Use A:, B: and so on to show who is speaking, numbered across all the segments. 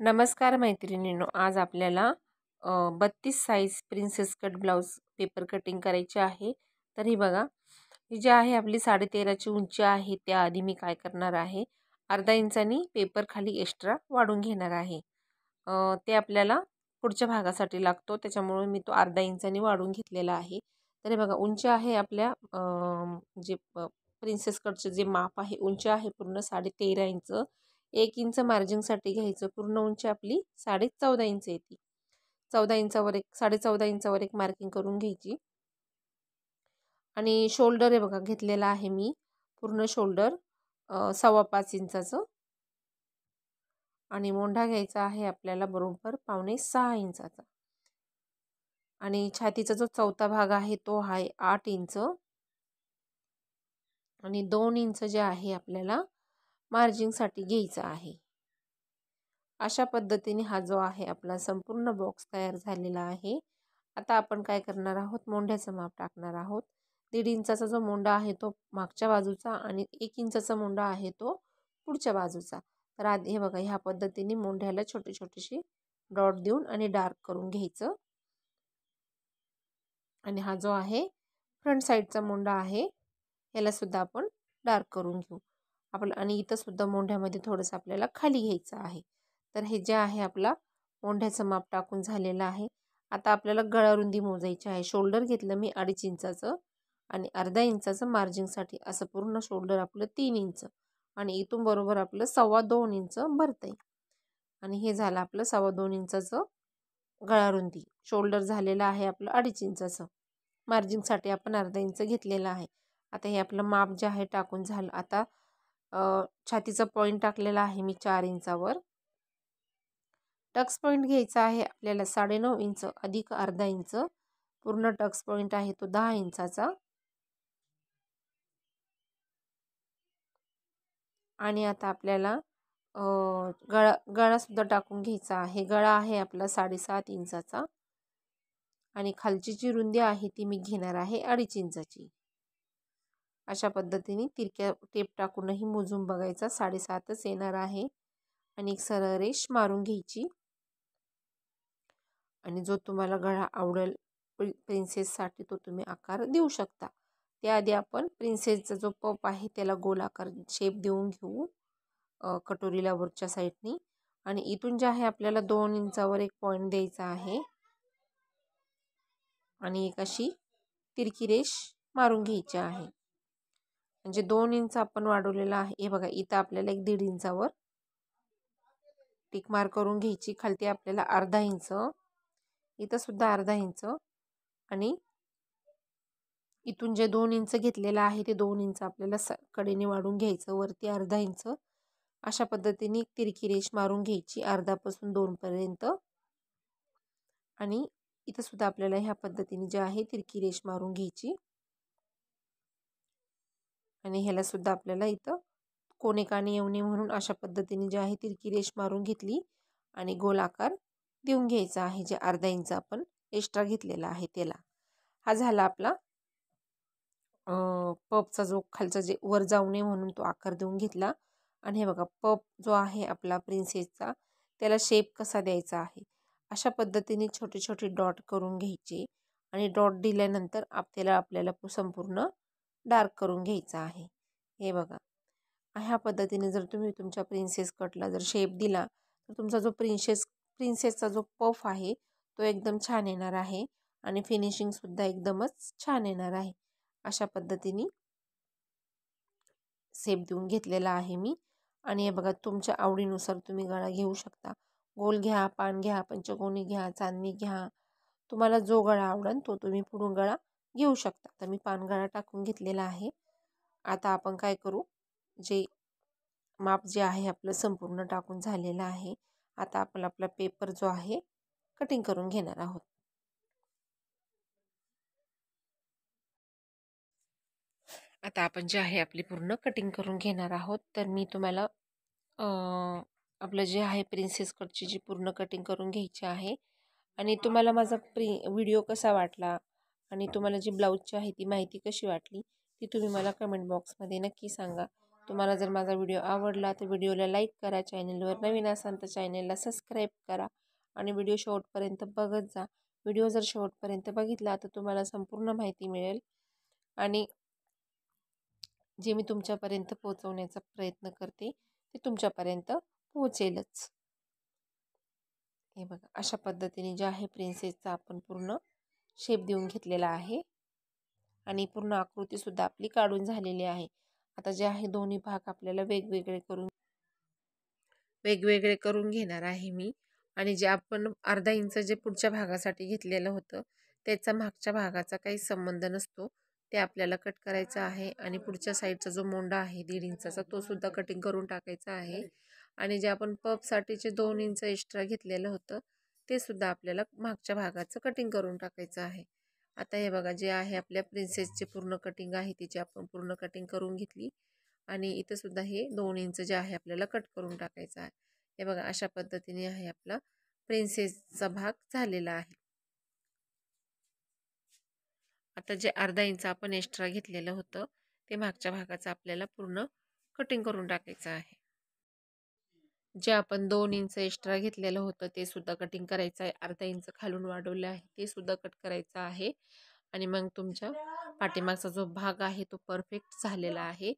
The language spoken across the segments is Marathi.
A: नमस्कार मैत्रिणींनो, आज आपल्याला 32 size princess cut blouse paper cutting करायची आहे। तर ही बघा, ही जी आहे आपली 13.5ची उंची आहे, त्याआधी मी काय करणार आहे, अर्धा इंचानी पेपर खाली एक्स्ट्रा वाढून घेणार आहे। ते आपल्याला पुढच्या भागासाठी लागतो, त्याच्यामुळे मी तो अर्धा इंचानी वाढून घेतलेला आहे। तर हे बघा, उंची आहे आपल्या जे प्रिन्सेस कटचे जे माप आहे, उंची आहे पूर्ण 13.5 इंच। 1 इंच मार्जिनसाठी घ्यायचं, पूर्ण उंची आपली 14.5 इंच येते। 14 इंचावर एक 14.5 इंचावर एक मार्किंग करून घ्यायची। आणि शोल्डर हे बघा घेतलेला आहे मी, पूर्ण शोल्डर 5.25 इंचाचं। आणि मोंढा घ्यायचा आहे आपल्याला बरोबर 5.25 इंचाचा। आणि छातीचा जो चौथा भाग आहे तो आहे 8 इंच। आणि 2 इंच जे आहे आपल्याला मार्जिनसाठी घ्यायचं आहे। अशा पद्धतीने हा जो आहे आपला संपूर्ण बॉक्स तयार झालेला आहे। आता आपण काय करणार आहोत, मोंढ्याचं माप टाकणार आहोत। 1.5 इंचाचा जो मोंढा आहे तो मागच्या बाजूचा आणि 1 इंचाचा मोंढा आहे तो पुढच्या बाजूचा। तर आधी हे बघा, ह्या पद्धतीने मोंढ्याला छोटे छोटेशी डॉट देऊन आणि डार्क करून घ्यायचं। आणि हा जो आहे फ्रंट साईडचा मोंढा आहे, याला सुद्धा आपण डार्क करून घेऊ आपण। आणि इथं सुद्धा मोंढ्यामध्ये थोडंसं आपल्याला खाली घ्यायचं आहे। तर हे जे आहे आपला मोंढ्याचं माप टाकून झालेलं आहे। आता आपल्याला गळारुंदी मोजायची आहे। शोल्डर घेतलं मी 2.5 इंचाचं आणि अर्धा इंचाचं मार्जिनसाठी, असं पूर्ण शोल्डर आपलं 3 इंच आणि इथून बरोबर आपलं 2.25 इंच भरतंय। आणि हे झालं आपलं 2.25 इंचाचं गळारुंदी। शोल्डर झालेलं आहे आपलं 2.5 इंचाचं, मार्जिनसाठी आपण अर्धा इंच घेतलेला आहे। आता हे आपलं माप जे आहे टाकून झालं। आता छातीचा पॉईंट टाकलेला आहे मी 4 इंचावर। टक्स पॉईंट घ्यायचा आहे आपल्याला 9.5 इंच अधिक अर्धा इंच। पूर्ण टक्स पॉईंट आहे तो 10 इंचाचा। आणि आता आपल्याला गळा सुद्धा टाकून घ्यायचा आहे। गळा आहे आपला 7.5 इंचाचा आणि खालची जी रुंदी आहे ती मी घेणार आहे 2.5 इंचाची। अशा पद्धतीने तिरक्या टेप टाकूनही मोजून बघायचा, 7.5च येणार आहे। आणि एक सरळ रेष मारून घ्यायची। आणि जो तुम्हाला गळा आवडेल प्रिन्सेससाठी तो तुम्ही आकार देऊ शकता। त्याआधी आपण प्रिन्सेसचा जो पप आहे त्याला गोलाकार शेप देऊन घेऊ कटोरीला वरच्या साईडनी। आणि इथून जे आहे आपल्याला 2 इंचावर एक पॉईंट द्यायचा आहे आणि एक अशी तिरकी रेष मारून घ्यायची आहे। म्हणजे 2 इंच आपण वाढवलेला आहे। हे बघा, इथं आपल्याला एक 1.5 इंचावर टिक मार्क करून घ्यायची। खालती आपल्याला अर्धा इंच, इथं सुद्धा अर्धा इंच आणि इथून जे 2 इंच घेतलेलं आहे ते 2 इंच आपल्याला कडेने वाढून घ्यायचं, वरती अर्धा इंच। अशा पद्धतीने एक तिरकी रेष मारून घ्यायची अर्ध्यापासून 2 पर्यंत। आणि इथं सुद्धा आपल्याला ह्या पद्धतीने जे आहे तिरकी रेष मारून घ्यायची। आणि ह्याला सुद्धा आपल्याला इथं कोणेकाने येऊ नये म्हणून अशा पद्धतीने जे आहे तिरकी रेष मारून घेतली आणि गोल आकार देऊन घ्यायचा आहे, जे अर्धा इंच आपण एक्स्ट्रा घेतलेला आहे त्याला। हा झाला आपला पपचा जो खालचा जे वर जाऊ नये म्हणून तो आकार देऊन घेतला। आणि हे बघा, पप जो आहे आपला प्रिन्सेसचा, त्याला शेप कसा द्यायचा आहे, अशा पद्धतीने छोटे छोटे डॉट करून घ्यायचे। आणि डॉट दिल्यानंतर आपल्याला संपूर्ण डार्क करून घ्यायचा आहे। हे बघा, ह्या पद्धतीने जर तुम्ही तुमच्या प्रिन्सेस कटला जर शेप दिला तर तुमचा जो प्रिन्सेसचा जो पफ आहे तो एकदम छान येणार आहे आणि फिनिशिंग सुद्धा एकदमच छान येणार आहे। अशा पद्धतीने शेप देऊन घेतलेला आहे मी। आणि हे बघा, तुमच्या आवडीनुसार तुम्ही गळा घेऊ शकता। गोल घ्या, पान घ्या, पंचकोनी घ्या, चांदणी घ्या, तुम्हाला जो गळा आवडेल तो तुम्ही पुढून गळा घेऊ शकता। तर मी पान गळा टाकून घेतलेला आहे। आता आपण काय करू, जे माप जे आहे आपलं संपूर्ण टाकून झालेलं आहे। आता आपण आपला पेपर जो आहे कटिंग करून घेणार आहोत। आता आपण जे आहे आपली पूर्ण कटिंग करून घेणार आहोत। तर मी तुम्हाला आपलं जे आहे प्रिन्सेस कटची जी पूर्ण कटिंग करून घ्यायची आहे। आणि तुम्हाला माझा व्हिडिओ कसा वाटला आणि तुम्हाला जी ब्लाऊजची आहे ती माहिती कशी वाटली ती तुम्ही मला कमेंट बॉक्समध्ये नक्की सांगा। तुम्हाला जर माझा व्हिडिओ आवडला तर व्हिडिओला लाईक करा, चॅनलवर नवीन असाल तर चॅनलला सबस्क्राईब करा आणि व्हिडिओ शेवटपर्यंत बघत जा. व्हिडिओ जर शेवटपर्यंत बघितला तर तुम्हाला संपूर्ण माहिती मिळेल आणि जे मी तुमच्यापर्यंत पोहोचवण्याचा प्रयत्न करते ते तुमच्यापर्यंत पोहोचेलच. हे बघा, अशा पद्धतीने जे आहे प्रिन्सेसचा आपण पूर्ण शेप देऊन घेतलेला आहे आणि पूर्ण आकृतीसुद्धा आपली काढून झालेली आहे. आता जे आहे दोन्ही भाग आपल्याला वेगवेगळे करून घेणार आहे मी. आणि जे आपण अर्धा इंच जे पुढच्या भागासाठी घेतलेलं होतं त्याचा मागच्या भागाचा काही संबंध नसतो, ते आपल्याला कट करायचं आहे. आणि पुढच्या साईडचा जो मोंडा आहे 1.5 इंचाचा तो सुद्धा कटिंग करून टाकायचा आहे. आणि जे आपण पफसाठीचे 2 इंच एक्स्ट्रा घेतलेलं होतं ते सुद्धा आपल्याला मागच्या भागाचं कटिंग करून टाकायचं आहे. आता हे बघा, जे आहे आपल्या प्रिन्सेसचे पूर्ण कटिंग आहे तिची आपण पूर्ण कटिंग करून घेतली आणि इथं सुद्धा हे 2 इंच जे आहे आपल्याला कट करून टाकायचं आहे. हे बघा, अशा पद्धतीने आहे आपला प्रिन्सेसचा भाग झालेला आहे. आता जे अर्धा इंच आपण एक्स्ट्रा घेतलेलं होतं ते मागच्या भागाचं आपल्याला पूर्ण कटिंग करून टाकायचं आहे. जे आपण 2 इंच एक्स्ट्रा घेतलेलं होतं ते सुद्धा कटिंग करायचं आहे. अर्धा इंच खालून वाढवलं आहे ते सुद्धा कट करायचं आहे. आणि मग तुमच्या पाठीमागचा जो भाग आहे तो परफेक्ट झालेला आहे.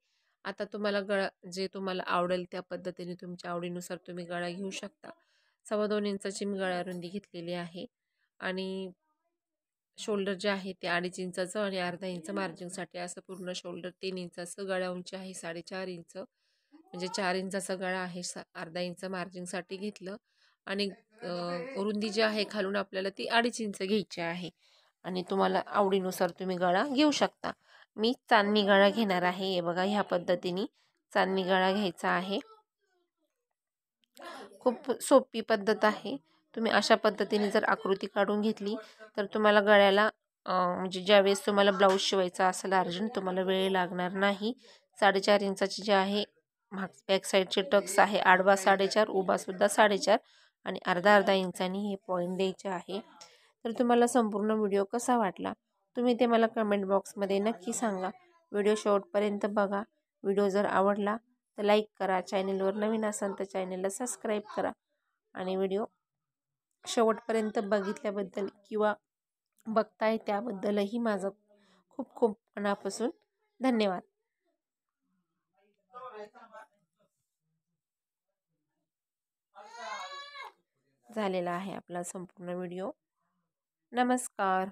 A: आता तुम्हाला गळा जे तुम्हाला आवडेल त्या पद्धतीने तुमच्या आवडीनुसार तुम्ही गळा घेऊ शकता. 2.25 इंचाची मी गळा रुंदी घेतलेली आहे आणि शोल्डर जे आहे ते 2.5 इंचाचं आणि अर्धा इंच मार्जिंगसाठी असं पूर्ण शोल्डर 3 इंचाचं, गळा उंची आहे 4.5 इंच, म्हणजे 4 इंचाचा गळा आहे. अर्धा इंच मार्जिंगसाठी घेतलं आणि रुंदी जी आहे खालून आपल्याला ती 2.5 इंच घ्यायची आहे. आणि तुम्हाला आवडीनुसार तुम्ही गळा घेऊ शकता. मी चांदणी गळा घेणार आहे. हे बघा, ह्या पद्धतीने चांदणी गळा घ्यायचा आहे. खूप सोपी पद्धत आहे. तुम्ही अशा पद्धतीने जर आकृती काढून घेतली तर तुम्हाला गळ्याला म्हणजे ज्यावेळेस तुम्हाला ब्लाऊज शिवायचा असेल अर्जंट तुम्हाला वेळ लागणार नाही. 4.5 इंचाची जे आहे बॅक साईडचे टक्स आहे, आडवा 4.5, उभा सुद्धा 4.5 आणि अर्धा इंचानी हे पॉईंट द्यायचे आहे. तर तुम्हाला संपूर्ण व्हिडिओ कसा वाटला तुम्ही ते मला कमेंट बॉक्समध्ये नक्की सांगा. व्हिडिओ शेवटपर्यंत बघा. व्हिडिओ जर आवडला तर लाईक करा, चॅनलवर नवीन असाल तर चॅनलला सबस्क्राईब करा आणि व्हिडिओ शेवटपर्यंत बघितल्याबद्दल किंवा बघताय त्याबद्दलही माझं खूप खूप मनापासून धन्यवाद. झालेला आहे आपला संपूर्ण व्हिडिओ. नमस्कार.